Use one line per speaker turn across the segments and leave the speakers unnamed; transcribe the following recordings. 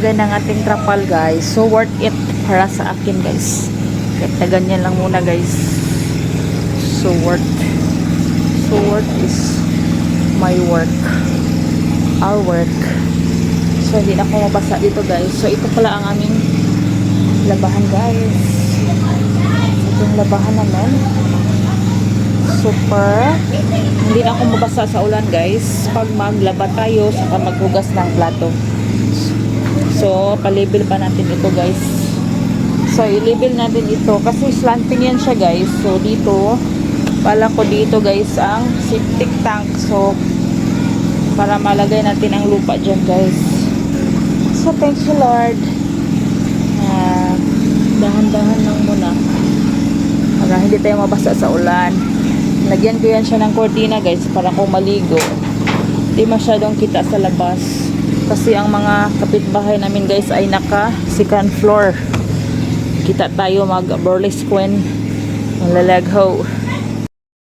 lagay ng ating trapal guys. So worth it para sa akin guys. Kahit na ganyan lang muna guys. So worth is my work. Our work. So hindi na ako mabasa dito guys. So ito pala ang aming labahan guys. Itong labahan naman. Super. Hindi na ako mabasa sa ulan guys. Pag maglaba tayo, saka maghugas ng plato. So, palabel pa natin ito guys. So, i-label natin ito. Kasi slanting yan siya guys. So, dito, pala ko dito guys ang septic tank. So, para malagay natin ang lupa dyan guys. So, thanks you Lord. Dahan-dahan lang muna. Para hindi tayo mabasa sa ulan. Lagyan ko yan siya ng cortina guys para kung maligo hindi masyadong kita sa labas kasi ang mga kapitbahay namin guys ay naka second floor. Kita tayo mag burlesque malalagho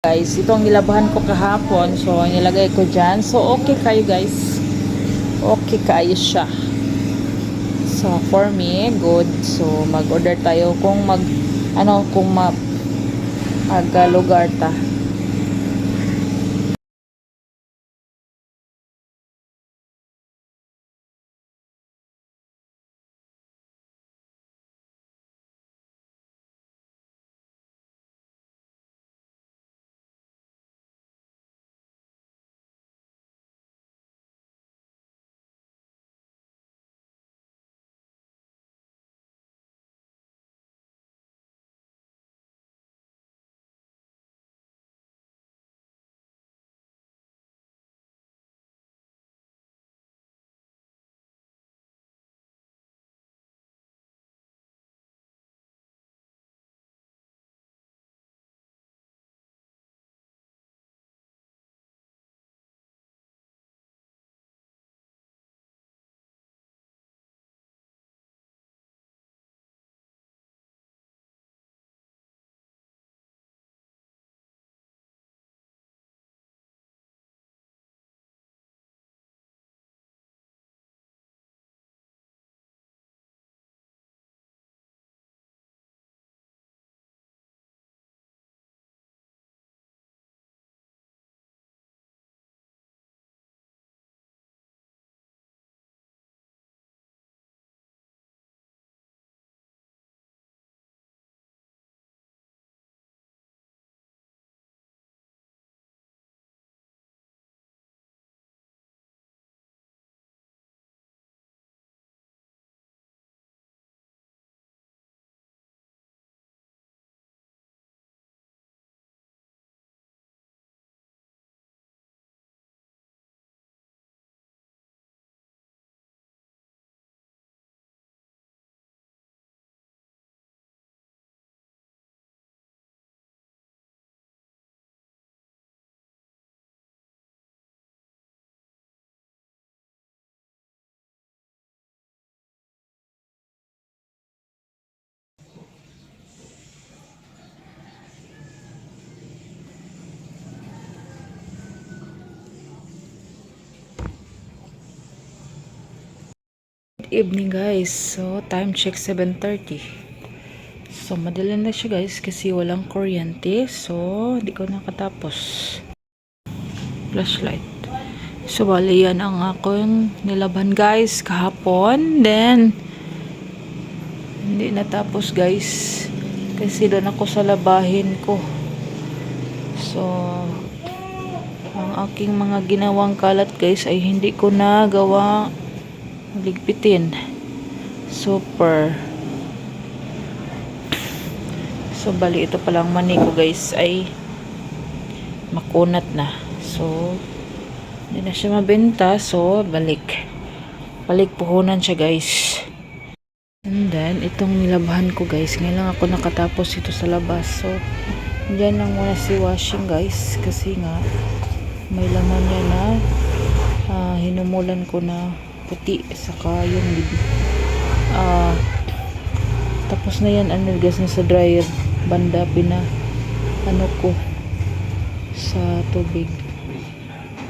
guys. Itong nilabahan ko kahapon, so nilagay ko dyan. So okay kayo guys, okay kayo siya. So for me good. So mag order tayo kung lugar ta. Evening guys. So time check 7:30. So madaling na siya guys kasi walang kuryente. So hindi ko nakatapos. Flashlight. So bali yan ang akong nilaban guys kahapon. Then hindi natapos guys kasi doon ako sa labahin ko. So ang aking mga ginawang kalat guys ay hindi ko na gawa ligpitin. Super. So bali ito palang mani ko guys ay makunat na. So hindi na siya mabenta. So balik puhunan siya guys. And then itong nilabahan ko guys, ngayon lang ako nakatapos ito sa labas. So dyan lang muna si washing guys kasi nga may laman niya na hinumulan ko na puti saka yung tapos na yan guys na sa dryer banda ko sa tubig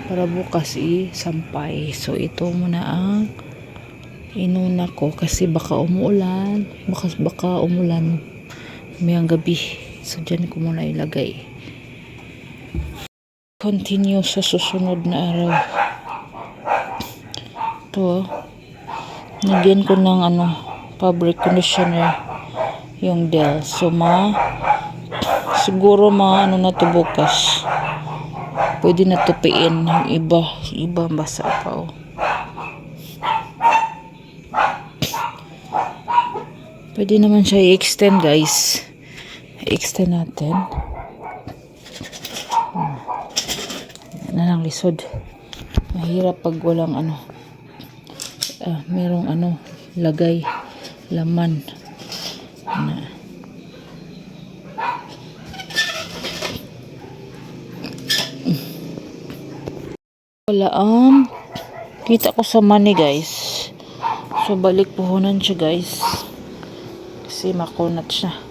para bukas i-sampay. So ito muna ang Inuna ko kasi baka umuulan. Baka umulan mayang gabi. So, dyan ko muna ilagay. Continue sa susunod na araw. Ito, nagyan ko ng fabric conditioner yung Dell. So, siguro na to bukas. Pwede na tupiin yung iba basa pa. Pwede naman siya i-extend, guys. I-extend natin. Yan na lang lisod. Mahirap pag walang merong lagay, laman. Wala kita ko sa money, guys. So balik puhunan siya, guys. Kasi makunat siya.